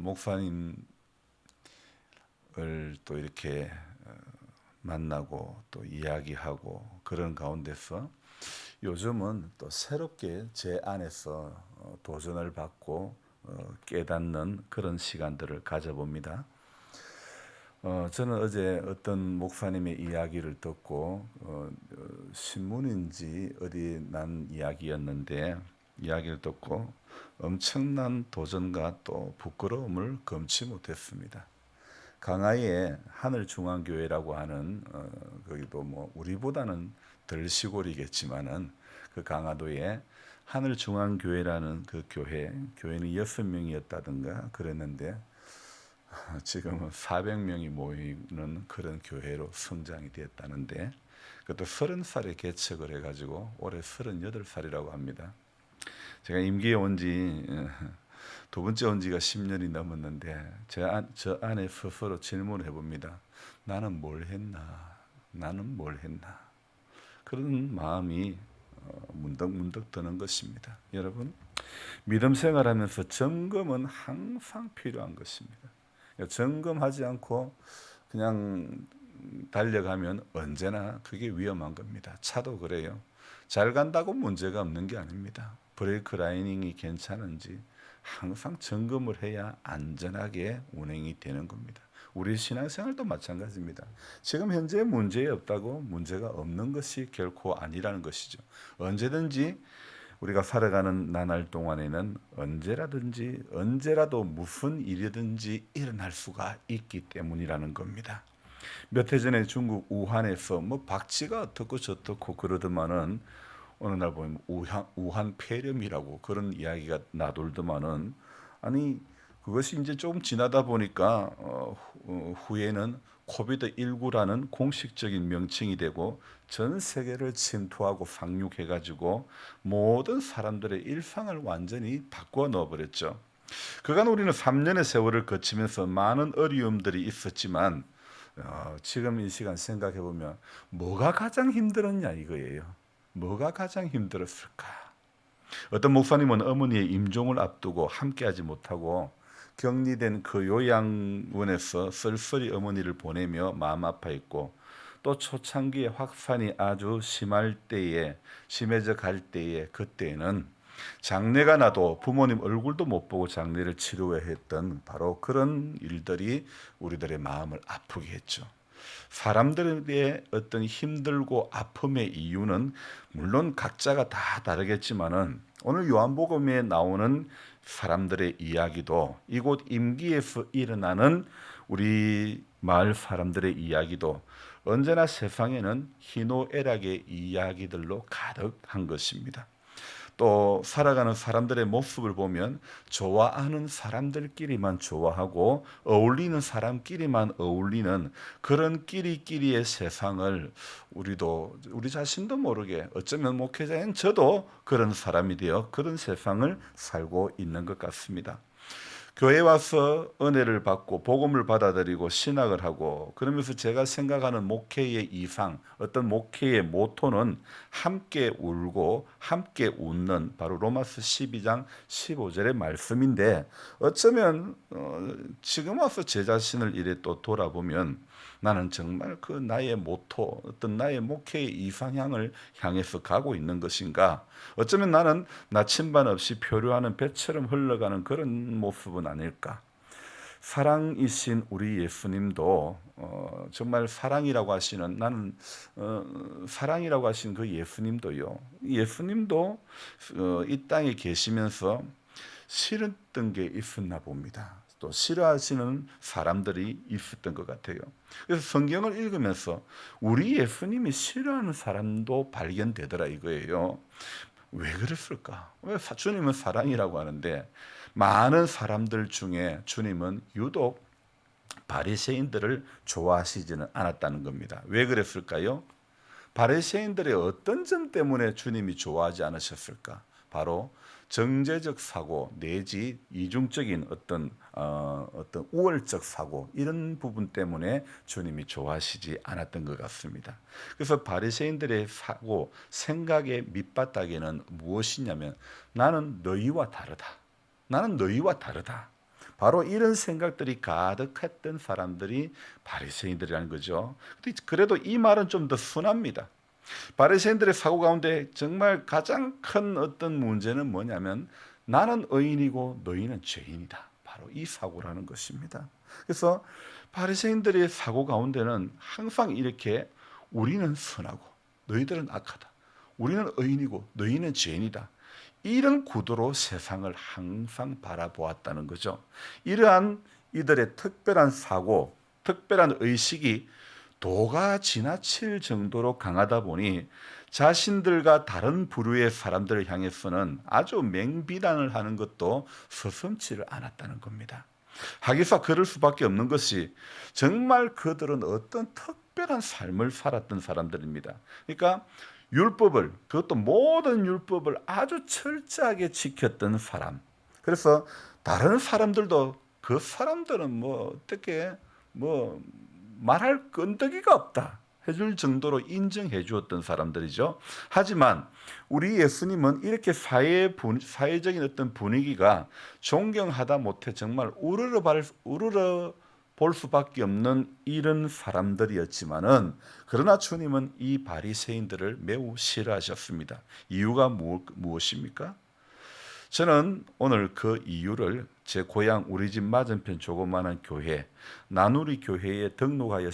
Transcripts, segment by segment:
목사님을 또 이렇게 만나고 또 이야기하고 그런 가운데서 요즘은 또 새롭게 제 안에서 도전을 받고 깨닫는 그런 시간들을 가져봅니다. 저는 어제 어떤 목사님의 이야기를 듣고 신문인지 어디 난 이야기였는데 이야기를 듣고 엄청난 도전과 또 부끄러움을 금치 못했습니다. 강화에 하늘중앙교회라고 하는 거기도 뭐 우리보다는 덜 시골이겠지만은 그 강화도에 하늘중앙교회라는 그 교회는 6명이었다든가 그랬는데 지금은 400명이 모이는 그런 교회로 성장이 되었다는데 그것도 30살에 개척을 해가지고 올해 38살이라고 합니다. 제가 임기에 온지 두 번째 온 지가 10년이 넘었는데 저 안에 스스로 질문을 해봅니다. 나는 뭘 했나? 나는 뭘 했나? 그런 마음이 문득문득 드는 것입니다. 여러분, 믿음 생활하면서 점검은 항상 필요한 것입니다. 점검하지 않고 그냥 달려가면 언제나 그게 위험한 겁니다. 차도 그래요. 잘 간다고 문제가 없는 게 아닙니다. 브레이크 라이닝이 괜찮은지 항상 점검을 해야 안전하게 운행이 되는 겁니다. 우리 신앙생활도 마찬가지입니다. 지금 현재 문제 없다고 문제가 없는 것이 결코 아니라는 것이죠. 언제든지 우리가 살아가는 나날 동안에는 언제라도 무슨 일이든지 일어날 수가 있기 때문이라는 겁니다. 몇 해 전에 중국 우한에서 뭐 박쥐가 어떻고 저떻고 그러더만은 어느 날 보면 우한 폐렴이라고 그런 이야기가 나돌더만은 아니 그것이 이제 조금 지나다 보니까 후에는 코비드19라는 공식적인 명칭이 되고 전 세계를 침투하고 상륙해가지고 모든 사람들의 일상을 완전히 바꾸어 넣어버렸죠. 그간 우리는 3년의 세월을 거치면서 많은 어려움들이 있었지만 지금 이 시간 생각해 보면 뭐가 가장 힘들었냐 이거예요. 뭐가 가장 힘들었을까? 어떤 목사님은 어머니의 임종을 앞두고 함께하지 못하고 격리된 그 요양원에서 쓸쓸히 어머니를 보내며 마음 아파했고 또 초창기에 확산이 아주 심해져 갈 때에 그때는 장례가 나도 부모님 얼굴도 못 보고 장례를 치루어야 했던 바로 그런 일들이 우리들의 마음을 아프게 했죠. 사람들의 어떤 힘들고 아픔의 이유는 물론 각자가 다 다르겠지만은 오늘 요한복음에 나오는 사람들의 이야기도 이곳 임기에서 일어나는 우리 마을 사람들의 이야기도 언제나 세상에는 희노애락의 이야기들로 가득한 것입니다. 또 살아가는 사람들의 모습을 보면 좋아하는 사람들끼리만 좋아하고 어울리는 사람끼리만 어울리는 그런 끼리끼리의 세상을 우리 자신도 모르게 어쩌면 목회자인 저도 그런 사람이 되어 그런 세상을 살고 있는 것 같습니다. 교회 와서 은혜를 받고 복음을 받아들이고 신학을 하고 그러면서 제가 생각하는 목회의 이상 어떤 목회의 모토는 함께 울고 함께 웃는 바로 로마서 12장 15절의 말씀인데 어쩌면 지금 와서 제 자신을 이래 또 돌아보면 나는 정말 그 나의 모토 어떤 나의 목회의 이상향을 향해서 가고 있는 것인가 어쩌면 나는 나침반 없이 표류하는 배처럼 흘러가는 그런 모습은 아닐까. 사랑이신 우리 예수님도 정말 사랑이라고 하시는 나는 사랑이라고 하신 그 예수님도요. 예수님도 이 땅에 계시면서 싫었던 게 있었나 봅니다. 또 싫어하시는 사람들이 있었던 것 같아요. 그래서 성경을 읽으면서 우리 예수님이 싫어하는 사람도 발견되더라 이거예요. 왜 그랬을까? 왜 주님은 사랑이라고 하는데 많은 사람들 중에 주님은 유독 바리새인들을 좋아하시지는 않았다는 겁니다. 왜 그랬을까요? 바리새인들의 어떤 점 때문에 주님이 좋아하지 않으셨을까? 바로 정죄적 사고 내지 이중적인 어떤 우월적 사고 이런 부분 때문에 주님이 좋아하시지 않았던 것 같습니다. 그래서 바리새인들의 사고 생각의 밑바닥에는 무엇이냐면 나는 너희와 다르다. 나는 너희와 다르다. 바로 이런 생각들이 가득했던 사람들이 바리새인들이라는 거죠. 근데 그래도 이 말은 좀 더 순합니다. 바리새인들의 사고 가운데 정말 가장 큰 어떤 문제는 뭐냐면 나는 의인이고 너희는 죄인이다. 바로 이 사고라는 것입니다. 그래서 바리새인들의 사고 가운데는 항상 이렇게 우리는 선하고 너희들은 악하다. 우리는 의인이고 너희는 죄인이다. 이런 구도로 세상을 항상 바라보았다는 거죠. 이러한 이들의 특별한 사고, 특별한 의식이 도가 지나칠 정도로 강하다 보니 자신들과 다른 부류의 사람들을 향해서는 아주 맹비난을 하는 것도 서슴지를 않았다는 겁니다. 하기사 그럴 수밖에 없는 것이 정말 그들은 어떤 특별한 삶을 살았던 사람들입니다. 그러니까 율법을, 그것도 모든 율법을 아주 철저하게 지켰던 사람. 그래서 다른 사람들도 그 사람들은 어떻게 말할 끈덕이가 없다 해줄 정도로 인정해 주었던 사람들이죠. 하지만 우리 예수님은 이렇게 사회적인 어떤 분위기가 존경하다 못해 정말 우러러 볼 수밖에 없는 이런 사람들이었지만은, 그러나 주님은 이 바리새인들을 매우 싫어하셨습니다. 이유가 무엇입니까? 저는 오늘 그 이유를 제 고향 우리 집 맞은편 조그마한 교회 나누리 교회에 등록하여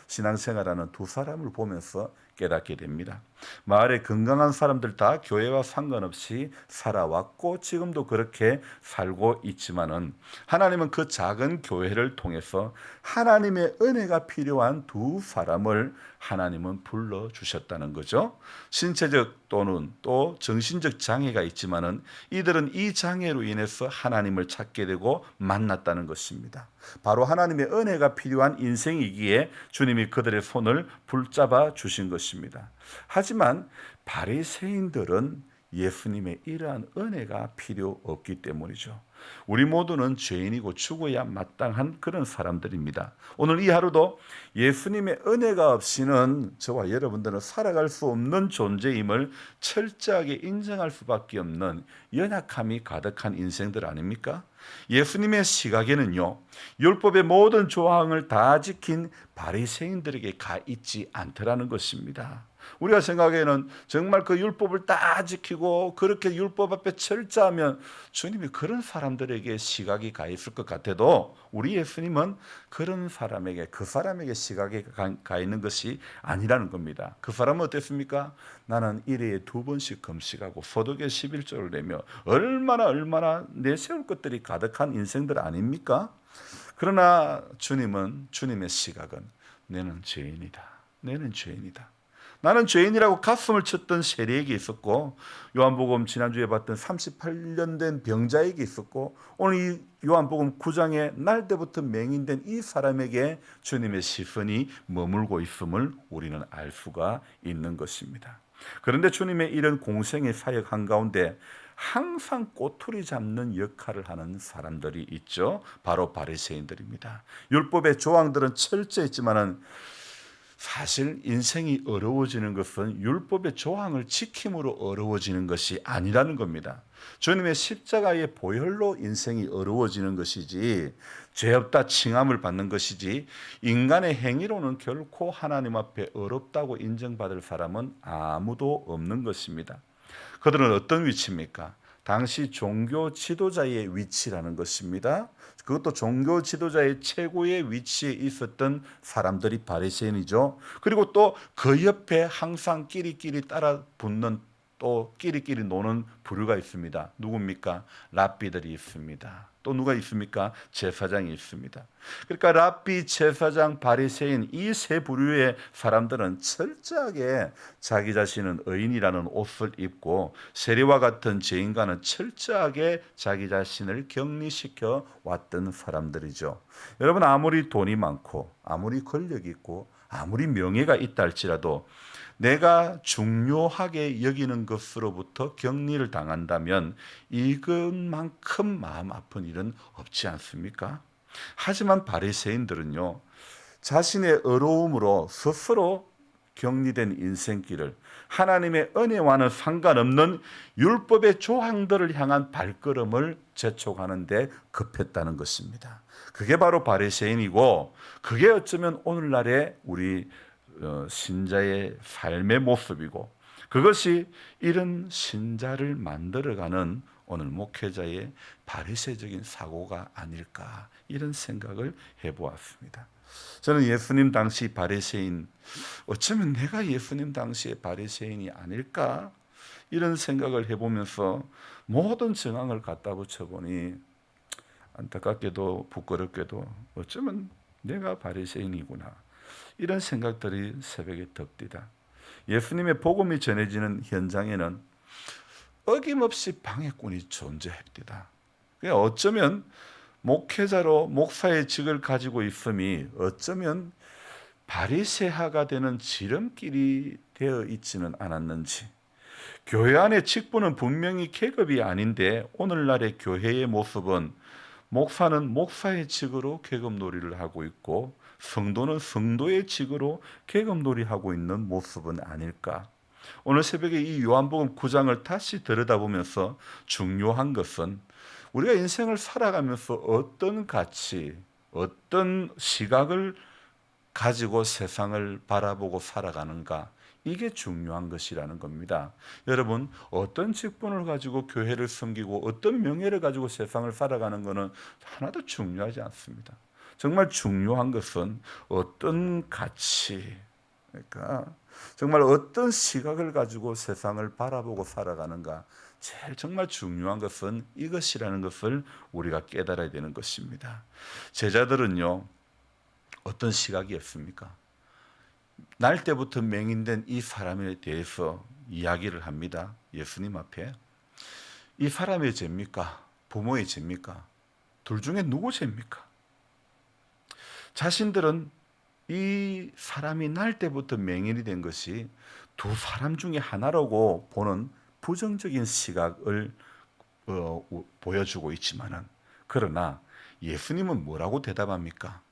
신앙생활하는 두 사람을 보면서 깨닫게 됩니다. 마을의 건강한 사람들 다 교회와 상관없이 살아왔고 지금도 그렇게 살고 있지만은 하나님은 그 작은 교회를 통해서 하나님의 은혜가 필요한 두 사람을 하나님은 불러주셨다는 거죠. 신체적 또는 또 정신적 장애가 있지만은 이들은 이 장애로 인해서 하나님을 찾게 되고 만났다는 것입니다. 바로 하나님의 은혜가 필요한 인생이기에 주님이 그들의 손을 붙잡아 주신 것입니다. 하지만 바리새인들은 예수님의 이러한 은혜가 필요 없기 때문이죠. 우리 모두는 죄인이고 죽어야 마땅한 그런 사람들입니다. 오늘 이 하루도 예수님의 은혜가 없이는 저와 여러분들은 살아갈 수 없는 존재임을 철저하게 인정할 수밖에 없는 연약함이 가득한 인생들 아닙니까? 예수님의 시각에는요, 율법의 모든 조항을 다 지킨 바리새인들에게 가 있지 않더라는 것입니다. 우리가 생각에는 정말 그 율법을 다 지키고 그렇게 율법 앞에 철저하면 주님이 그런 사람들에게 시각이 가 있을 것 같아도 우리 예수님은 그런 사람에게, 그 사람에게 시각이 가 있는 것이 아니라는 겁니다. 그 사람은 어땠습니까? 나는 일회에 2번씩 금식하고 소득의 11조를 내며 얼마나 내세울 것들이 가득한 인생들 아닙니까? 그러나 주님은, 주님의 시각은 너는 죄인이다. 너는 죄인이다. 나는 죄인이라고 가슴을 쳤던 세리에게 있었고, 요한복음 지난주에 봤던 38년 된 병자에게 있었고, 오늘 이 요한복음 9장에 날 때부터 맹인된 이 사람에게 주님의 시선이 머물고 있음을 우리는 알 수가 있는 것입니다. 그런데 주님의 이런 공생의 사역 한가운데 항상 꼬투리 잡는 역할을 하는 사람들이 있죠. 바로 바리새인들입니다. 율법의 조항들은 철저했지만은 사실 인생이 어려워지는 것은 율법의 조항을 지킴으로 어려워지는 것이 아니라는 겁니다. 주님의 십자가의 보혈로 인생이 어려워지는 것이지, 죄 없다 칭함을 받는 것이지, 인간의 행위로는 결코 하나님 앞에 어렵다고 인정받을 사람은 아무도 없는 것입니다. 그들은 어떤 위치입니까? 당시 종교 지도자의 위치라는 것입니다. 그것도 종교 지도자의 최고의 위치에 있었던 사람들이 바리새인이죠. 그리고 또 그 옆에 항상 끼리끼리 따라 붙는, 또 끼리끼리 노는 부류가 있습니다. 누굽니까? 랍비들이 있습니다. 또 누가 있습니까? 제사장이 있습니다. 그러니까 랍비, 제사장, 바리새인 이 세 부류의 사람들은 철저하게 자기 자신은 의인이라는 옷을 입고 세리와 같은 죄인과는 철저하게 자기 자신을 격리시켜 왔던 사람들이죠. 여러분, 아무리 돈이 많고 아무리 권력이 있고 아무리 명예가 있다 할지라도 내가 중요하게 여기는 것으로부터 격리를 당한다면 이것만큼 마음 아픈 일은 없지 않습니까? 하지만 바리새인들은요, 자신의 어려움으로 스스로 격리된 인생길을 하나님의 은혜와는 상관없는 율법의 조항들을 향한 발걸음을 재촉하는 데 급했다는 것입니다. 그게 바로 바리새인이고, 그게 어쩌면 오늘날의 우리 신자의 삶의 모습이고, 그것이 이런 신자를 만들어가는 오늘 목회자의 바리새적인 사고가 아닐까, 이런 생각을 해보았습니다. 저는 예수님 당시 바리새인, 어쩌면 내가 예수님 당시의 바리새인이 아닐까, 이런 생각을 해보면서 모든 정황을 갖다 붙여보니 안타깝게도 부끄럽게도 어쩌면 내가 바리새인이구나, 이런 생각들이 새벽에 덮디다. 예수님의 복음이 전해지는 현장에는 어김없이 방해꾼이 존재합니다. 어쩌면 목회자로 목사의 직을 가지고 있음이 어쩌면 바리새화가 되는 지름길이 되어 있지는 않았는지, 교회 안의 직분은 분명히 계급이 아닌데 오늘날의 교회의 모습은 목사는 목사의 직으로 계급놀이를 하고 있고 성도는 성도의 직으로 계급놀이하고 있는 모습은 아닐까. 오늘 새벽에 이 요한복음 9장을 다시 들여다보면서 중요한 것은 우리가 인생을 살아가면서 어떤 가치, 어떤 시각을 가지고 세상을 바라보고 살아가는가, 이게 중요한 것이라는 겁니다. 여러분, 어떤 직분을 가지고 교회를 섬기고 어떤 명예를 가지고 세상을 살아가는 것은 하나도 중요하지 않습니다. 정말 중요한 것은 어떤 가치, 그러니까 정말 어떤 시각을 가지고 세상을 바라보고 살아가는가, 제일 정말 중요한 것은 이것이라는 것을 우리가 깨달아야 되는 것입니다. 제자들은요, 어떤 시각이었습니까? 날 때부터 맹인된 이 사람에 대해서 이야기를 합니다. 예수님 앞에. 이 사람의 죄입니까? 부모의 죄입니까? 둘 중에 누구 죄입니까? 자신들은 이 사람이 날 때부터 맹인이 된 것이 두 사람 중에 하나라고 보는 부정적인 시각을 보여주고 있지만은, 그러나 예수님은 뭐라고 대답합니까?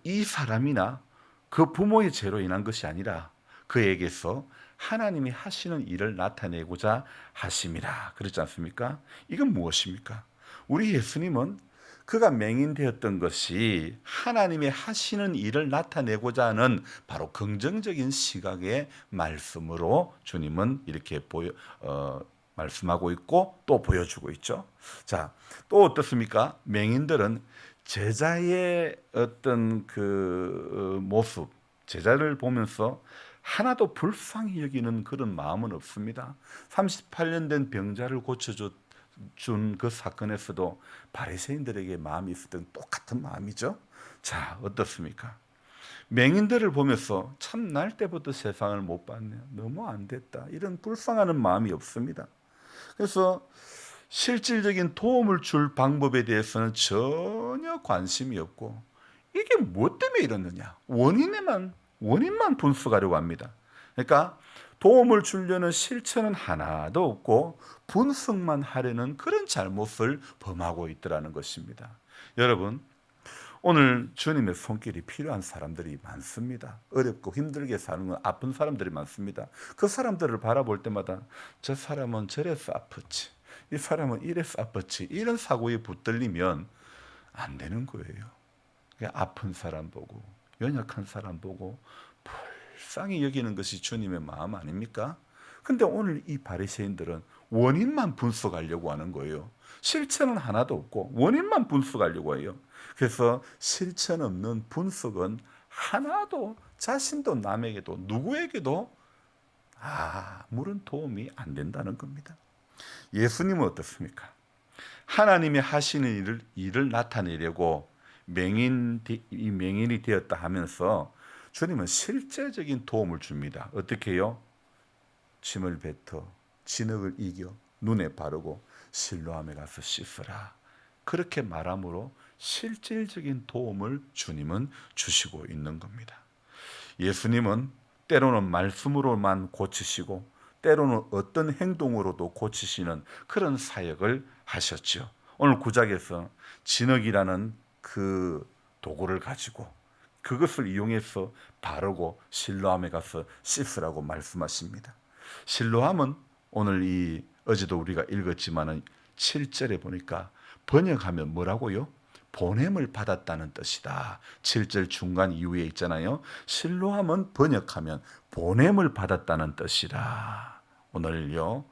이 사람이나 그 부모의 죄로 인한 것이 아니라 그에게서 하나님이 하시는 일을 나타내고자 하심이라 그렇지 않습니까? 이건 무엇입니까? 우리 예수님은 그가 맹인되었던 것이 하나님의 하시는 일을 나타내고자 하는 바로 긍정적인 시각의 말씀으로 주님은 이렇게 말씀하고 있고 또 보여주고 있죠. 자, 또 어떻습니까? 맹인들은 제자의 어떤 그 모습, 제자를 보면서 하나도 불쌍히 여기는 그런 마음은 없습니다. 38년 된 병자를 고쳐준 그 사건에서도 바리새인들에게 마음이 있었던 똑같은 마음이죠. 자, 어떻습니까? 맹인들을 보면서 참 날 때부터 세상을 못 봤네, 너무 안 됐다, 이런 불쌍하는 마음이 없습니다. 그래서 실질적인 도움을 줄 방법에 대해서는 전혀 관심이 없고, 이게 무엇 때문에 이러느냐, 원인만 분석하려고 합니다. 그러니까 도움을 주려는 실천은 하나도 없고 분석만 하려는 그런 잘못을 범하고 있더라는 것입니다. 여러분, 오늘 주님의 손길이 필요한 사람들이 많습니다. 어렵고 힘들게 사는 아픈 사람들이 많습니다. 그 사람들을 바라볼 때마다 저 사람은 저래서 아팠지, 이 사람은 이래서 아팠지, 이런 사고에 붙들리면 안 되는 거예요. 아픈 사람 보고 연약한 사람 보고 불쌍히 여기는 것이 주님의 마음 아닙니까? 근데 오늘 이 바리새인들은 원인만 분석하려고 하는 거예요. 실천은 하나도 없고 원인만 분석하려고 해요. 그래서 실천 없는 분석은 하나도 자신도 남에게도 누구에게도 아무런 도움이 안 된다는 겁니다. 예수님은 어떻습니까? 하나님이 하시는 일을 나타내려고 맹인이 되었다 하면서 주님은 실제적인 도움을 줍니다. 어떻게 해요? 침을 뱉어 진흙을 이겨 눈에 바르고 실로암에 가서 씻으라, 그렇게 말함으로 실질적인 도움을 주님은 주시고 있는 겁니다. 예수님은 때로는 말씀으로만 고치시고 때로는 어떤 행동으로도 고치시는 그런 사역을 하셨죠. 오늘 구약에서 진흙이라는 그 도구를 가지고 그것을 이용해서 바르고 실로암에 가서 씻으라고 말씀하십니다. 실로암은 오늘 어제도 우리가 읽었지만은 7절에 보니까 번역하면 뭐라고요? 보냄을 받았다는 뜻이다. 7절 중간 이후에 있잖아요. 실로암은 번역하면 보냄을 받았다는 뜻이다. 오늘요,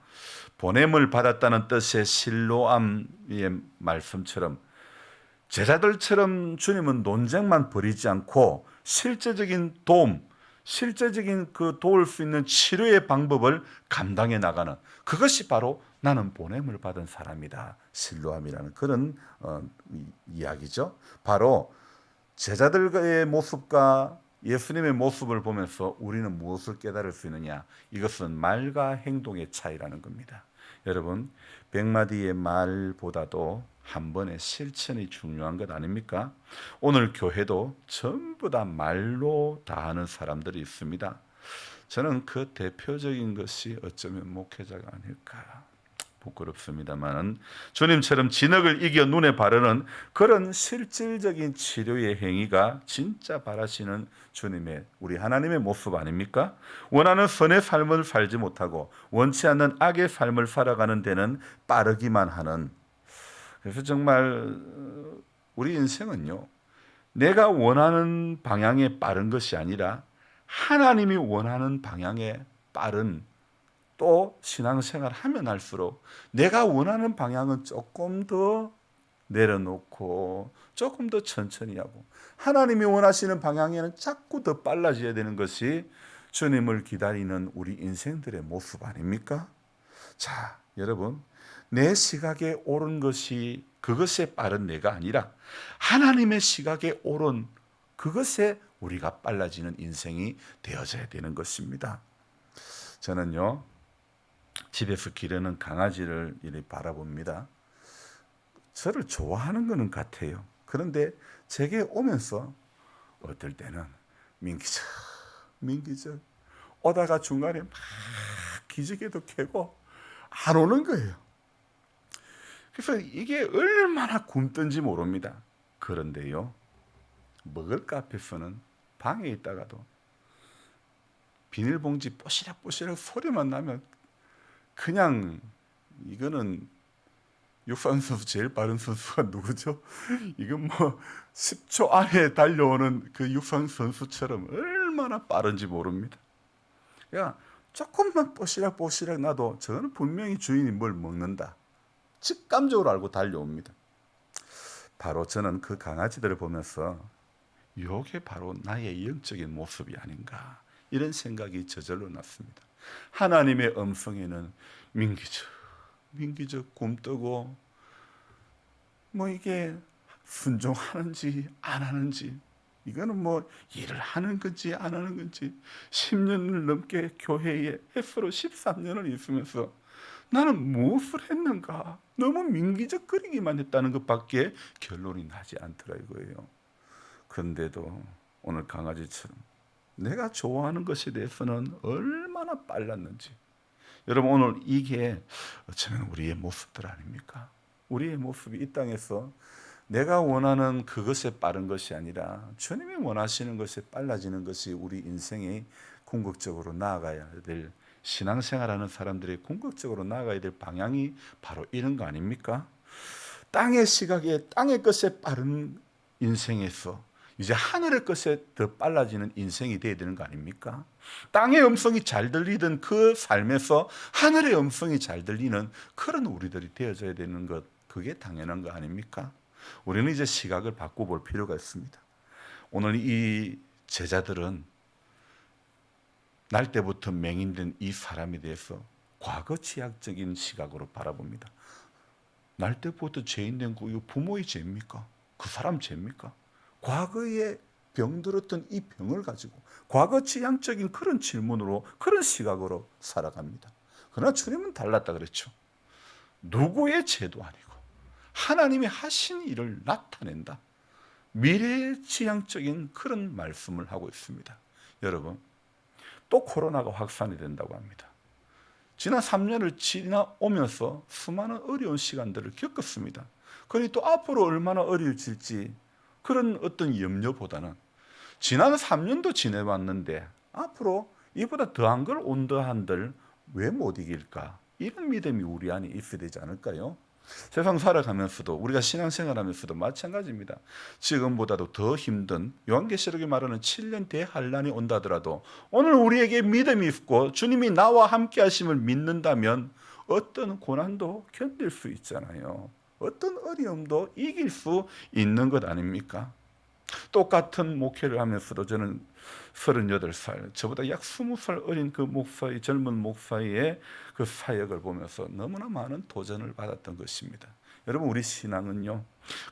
보냄을 받았다는 뜻의 실로암의 말씀처럼 제자들처럼 주님은 논쟁만 벌이지 않고 실제적인 도움, 실제적인 그 도울 수 있는 치료의 방법을 감당해 나가는, 그것이 바로 나는 보냄을 받은 사람이다, 실로암이라는 그런 이야기죠. 바로 제자들의 모습과 예수님의 모습을 보면서 우리는 무엇을 깨달을 수 있느냐? 이것은 말과 행동의 차이라는 겁니다. 여러분, 100마디의 말보다도 한 번의 실천이 중요한 것 아닙니까? 오늘 교회도 전부 다 말로 다 하는 사람들이 있습니다. 저는 그 대표적인 것이 어쩌면 목회자가 아닐까, 부끄럽습니다만 주님처럼 진흙을 이겨 눈에 바르는 그런 실질적인 치료의 행위가 진짜 바라시는 주님의, 우리 하나님의 모습 아닙니까? 원하는 선의 삶을 살지 못하고 원치 않는 악의 삶을 살아가는 데는 빠르기만 하는, 그래서 정말 우리 인생은요, 내가 원하는 방향에 빠른 것이 아니라 하나님이 원하는 방향에 빠른, 또 신앙생활 하면 할수록 내가 원하는 방향은 조금 더 내려놓고 조금 더 천천히 하고 하나님이 원하시는 방향에는 자꾸 더 빨라져야 되는 것이 주님을 기다리는 우리 인생들의 모습 아닙니까? 자, 여러분, 내 시각에 옳은 것이 그것에 빠른 내가 아니라 하나님의 시각에 옳은 그것에 우리가 빨라지는 인생이 되어져야 되는 것입니다. 저는요, 집에서 기르는 강아지를 이렇게 바라봅니다. 저를 좋아하는 것은 같아요. 그런데 제게 오면서 어떨 때는 민기적 민기적 오다가 중간에 막 기지개도 켜고 안 오는 거예요. 그래서 이게 얼마나 굶던지 모릅니다. 그런데요, 먹을 것 앞에서는 방에 있다가도 비닐봉지 뽀시락뽀시락 소리만 나면 그냥, 이거는 육상 선수 제일 빠른 선수가 누구죠? 이건 뭐 10초 안에 달려오는 그 육상 선수처럼 얼마나 빠른지 모릅니다. 야, 조금만 뽀시락 나도 저는 분명히 주인이 뭘 먹는다, 직감적으로 알고 달려옵니다. 바로 저는 그 강아지들을 보면서 이게 바로 나의 영적인 모습이 아닌가, 이런 생각이 저절로 났습니다. 하나님의 음성에는 민기적 굼뜨고 뭐 이게 순종하는지 안 하는지, 이거는 뭐 일을 하는 건지 안 하는 건지, 10년을 넘게 교회에 햇수로 13년을 있으면서 나는 무엇을 했는가, 너무 민기적거리기만 했다는 것밖에 결론이 나지 않더라 이거예요. 그런데도 오늘 강아지처럼 내가 좋아하는 것에 대해서는 얼마나 빨랐는지, 여러분, 오늘 이게 어쩌면 우리의 모습들 아닙니까? 우리의 모습이 이 땅에서 내가 원하는 그것에 빠른 것이 아니라 주님이 원하시는 것에 빨라지는 것이 우리 인생의 궁극적으로 나아가야 될, 신앙생활하는 사람들이 궁극적으로 나아가야 될 방향이 바로 이런 거 아닙니까? 땅의 시각에 땅의 것에 빠른 인생에서 이제 하늘의 것에 더 빨라지는 인생이 되어야 되는 거 아닙니까? 땅의 음성이 잘 들리던 그 삶에서 하늘의 음성이 잘 들리는 그런 우리들이 되어져야 되는 것, 그게 당연한 거 아닙니까? 우리는 이제 시각을 바꿔볼 필요가 있습니다. 오늘 이 제자들은 날 때부터 맹인된 이 사람에 대해서 과거 치약적인 시각으로 바라봅니다. 날 때부터 죄인된 그 부모의 죄입니까? 그 사람 죄입니까? 과거에 병들었던 이 병을 가지고 과거 지향적인 그런 질문으로, 그런 시각으로 살아갑니다. 그러나 주님은 달랐다 그랬죠. 누구의 죄도 아니고 하나님이 하신 일을 나타낸다, 미래지향적인 그런 말씀을 하고 있습니다. 여러분, 또 코로나가 확산이 된다고 합니다. 지난 3년을 지나오면서 수많은 어려운 시간들을 겪었습니다. 그러니 또 앞으로 얼마나 어려워질지 그런 어떤 염려보다는 지난 3년도 지내왔는데 앞으로 이보다 더한 걸 온다 한들 왜 못 이길까? 이런 믿음이 우리 안에 있어야 되지 않을까요? 세상 살아가면서도 우리가 신앙생활하면서도 마찬가지입니다. 지금보다도 더 힘든 요한계시록이 말하는 7년 대환란이 온다 하더라도 오늘 우리에게 믿음이 있고 주님이 나와 함께 하심을 믿는다면 어떤 고난도 견딜 수 있잖아요. 어떤 어려움도 이길 수 있는 것 아닙니까? 똑같은 목회를 하면서도 저는 38살, 저보다 약 20살 어린 그 목사의, 젊은 목사의 그 사역을 보면서 너무나 많은 도전을 받았던 것입니다. 여러분, 우리 신앙은요,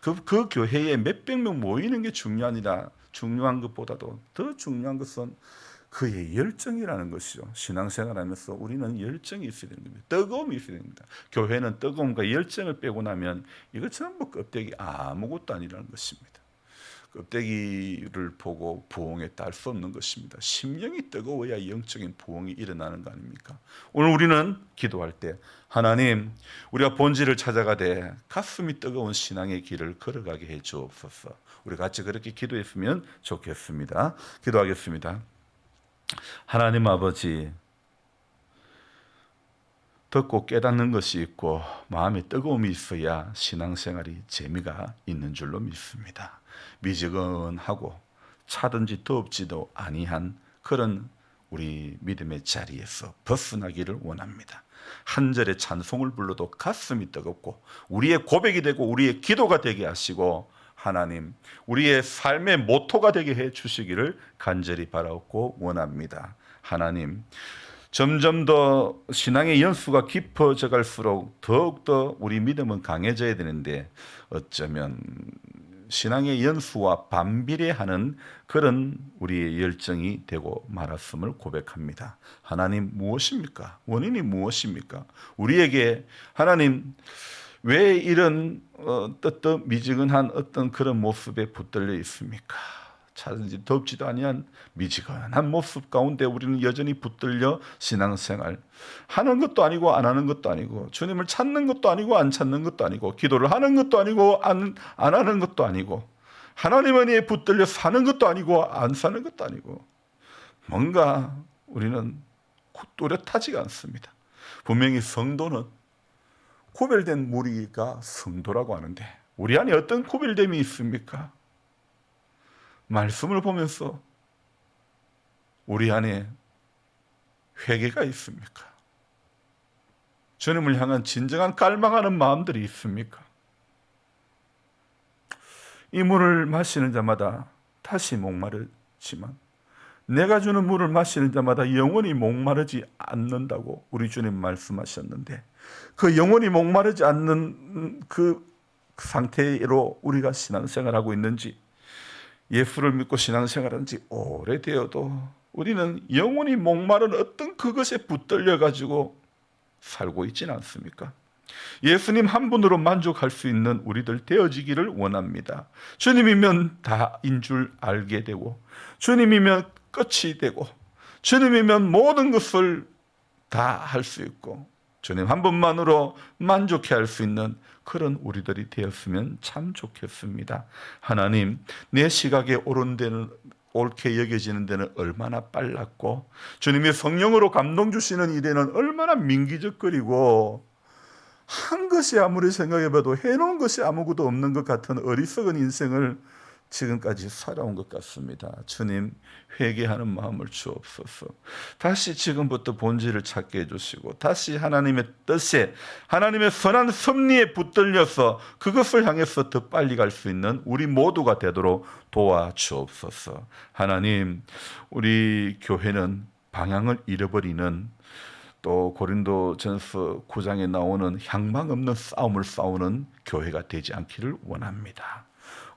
그 교회에 몇백 명 모이는 게 중요한 것보다도 더 중요한 것은 그의 열정이라는 것이죠. 신앙생활 하면서 우리는 열정이 있어야 되는 겁니다. 뜨거움이 있어야 됩니다. 교회는 뜨거움과 열정을 빼고 나면 이거 전부 껍데기 아무것도 아니라는 것입니다. 껍데기를 보고 부흥에 딸 수 없는 것입니다. 심령이 뜨거워야 영적인 부흥이 일어나는 거 아닙니까? 오늘 우리는 기도할 때 하나님, 우리가 본질을 찾아가되 가슴이 뜨거운 신앙의 길을 걸어가게 해 주옵소서. 우리 같이 그렇게 기도했으면 좋겠습니다. 기도하겠습니다. 하나님 아버지, 듣고 깨닫는 것이 있고 마음에 뜨거움이 있어야 신앙생활이 재미가 있는 줄로 믿습니다. 미지근하고 차든지 덥지도 아니한 그런 우리 믿음의 자리에서 벗어나기를 원합니다. 한 절의 찬송을 불러도 가슴이 뜨겁고 우리의 고백이 되고 우리의 기도가 되게 하시고 하나님, 우리의 삶의 모토가 되게 해 주시기를 간절히 바라옵고 원합니다. 하나님, 점점 더 신앙의 연수가 깊어져 갈수록 더욱더 우리 믿음은 강해져야 되는데 어쩌면 신앙의 연수와 반비례하는 그런 우리의 열정이 되고 말았음을 고백합니다. 하나님, 무엇입니까? 원인이 무엇입니까? 우리에게 하나님, 왜 이런 뜨뜻미지근한 어떤 그런 모습에 붙들려 있습니까? 차든지 덥지도 아니한 미지근한 모습 가운데 우리는 여전히 붙들려 신앙생활 하는 것도 아니고 안 하는 것도 아니고 주님을 찾는 것도 아니고 안 찾는 것도 아니고 기도를 하는 것도 아니고 안 하는 것도 아니고 하나님 안에 붙들려 사는 것도 아니고 안 사는 것도 아니고 뭔가 우리는 뚜렷하지가 않습니다. 분명히 성도는 구별된 무리가 성도라고 하는데 우리 안에 어떤 구별됨이 있습니까? 말씀을 보면서 우리 안에 회개가 있습니까? 주님을 향한 진정한 갈망하는 마음들이 있습니까? 이 물을 마시는 자마다 다시 목마르지만 내가 주는 물을 마시는 자마다 영원히 목마르지 않는다고 우리 주님 말씀하셨는데 그 영원히 목마르지 않는 그 상태로 우리가 신앙생활하고 있는지 예수를 믿고 신앙생활한 지 오래되어도 우리는 영원히 목마른 어떤 그것에 붙들려 가지고 살고 있지는 않습니까? 예수님 한 분으로 만족할 수 있는 우리들 되어지기를 원합니다. 주님이면 다인 줄 알게 되고 주님이면 끝이 되고 주님이면 모든 것을 다 할 수 있고 주님 한 분만으로 만족해 할 수 있는 그런 우리들이 되었으면 참 좋겠습니다. 하나님, 내 시각에 옳은 데는 옳게 여겨지는 데는 얼마나 빨랐고 주님이 성령으로 감동 주시는 일에는 얼마나 민기적거리고 한 것이 아무리 생각해봐도 해놓은 것이 아무것도 없는 것 같은 어리석은 인생을 지금까지 살아온 것 같습니다. 주님, 회개하는 마음을 주옵소서. 다시 지금부터 본질을 찾게 해주시고 다시 하나님의 뜻에 하나님의 선한 섭리에 붙들려서 그것을 향해서 더 빨리 갈 수 있는 우리 모두가 되도록 도와주옵소서. 하나님, 우리 교회는 방향을 잃어버리는 또 고린도전서 9장에 나오는 향방 없는 싸움을 싸우는 교회가 되지 않기를 원합니다.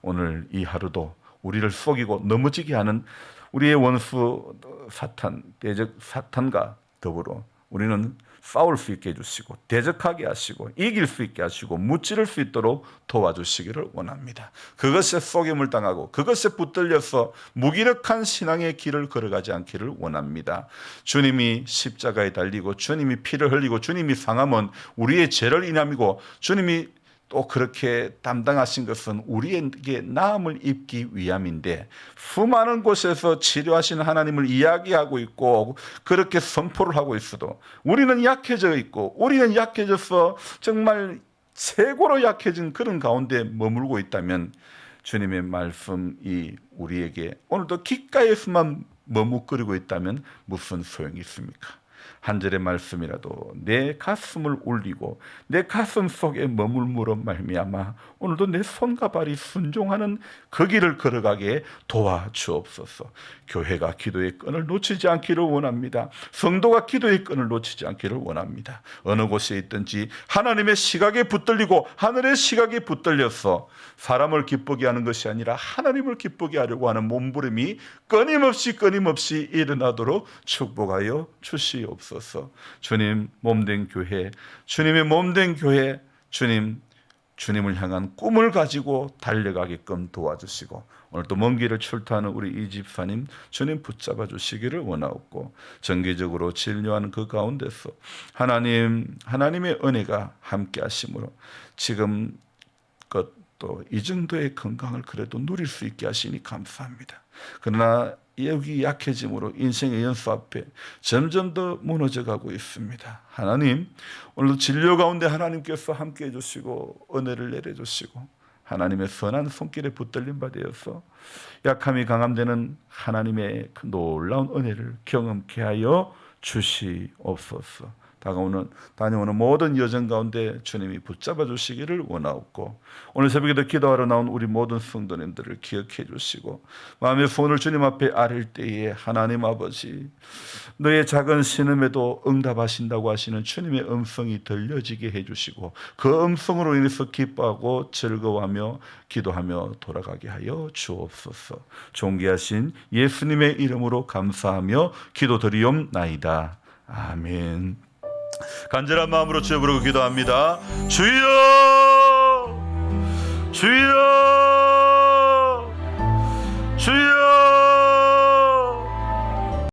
오늘 이 하루도 우리를 속이고 넘어지게 하는 우리의 원수 사탄, 대적 사탄과 더불어 우리는 싸울 수 있게 해주시고 대적하게 하시고 이길 수 있게 하시고 무찌를 수 있도록 도와주시기를 원합니다. 그것에 속임을 당하고 그것에 붙들려서 무기력한 신앙의 길을 걸어가지 않기를 원합니다. 주님이 십자가에 달리고 주님이 피를 흘리고 주님이 상함은 우리의 죄를 인함이고 주님이 또 그렇게 담당하신 것은 우리에게 나음을 입기 위함인데 수많은 곳에서 치료하시는 하나님을 이야기하고 있고 그렇게 선포를 하고 있어도 우리는 약해져 있고 우리는 약해져서 정말 최고로 약해진 그런 가운데 머물고 있다면 주님의 말씀이 우리에게 오늘도 귓가에서만 머뭇거리고 있다면 무슨 소용이 있습니까? 한 절의 말씀이라도 내 가슴을 울리고 내 가슴 속에 머물므로 말미암아 오늘도 내 손과 발이 순종하는 그 길을 걸어가게 도와주옵소서. 교회가 기도의 끈을 놓치지 않기를 원합니다. 성도가 기도의 끈을 놓치지 않기를 원합니다. 어느 곳에 있든지 하나님의 시각에 붙들리고 하늘의 시각에 붙들려서 사람을 기쁘게 하는 것이 아니라 하나님을 기쁘게 하려고 하는 몸부림이 끊임없이 일어나도록 축복하여 주시옵소서. 주님 몸된 교회, 주님의 몸된 교회, 주님을 향한 꿈을 가지고 달려가게끔 도와주시고 오늘도 먼 길을 출타하는 우리 이 집사님 주님 붙잡아 주시기를 원하옵고 정기적으로 진료하는 그 가운데서 하나님의 은혜가 함께 하심으로 지금 또 이 정도의 건강을 그래도 누릴 수 있게 하시니 감사합니다. 그러나 여기 약해짐으로 인생의 연수 앞에 점점 더 무너져가고 있습니다. 하나님 오늘도 진료 가운데 하나님께서 함께 해주시고 은혜를 내려주시고 하나님의 선한 손길에 붙들림 바 되어서 약함이 강함되는 하나님의 그 놀라운 은혜를 경험케 하여 주시옵소서. 다녀오는 모든 여정 가운데 주님이 붙잡아 주시기를 원하옵고 오늘 새벽에도 기도하러 나온 우리 모든 성도님들을 기억해 주시고 마음의 소원을 주님 앞에 아릴 때에 하나님 아버지 너의 작은 신음에도 응답하신다고 하시는 주님의 음성이 들려지게 해주시고 그 음성으로 인해서 기뻐하고 즐거워하며 기도하며 돌아가게 하여 주옵소서. 존귀하신 예수님의 이름으로 감사하며 기도드리옵나이다. 아멘. 간절한 마음으로 주여 부르고 기도합니다. 주여 주여 주여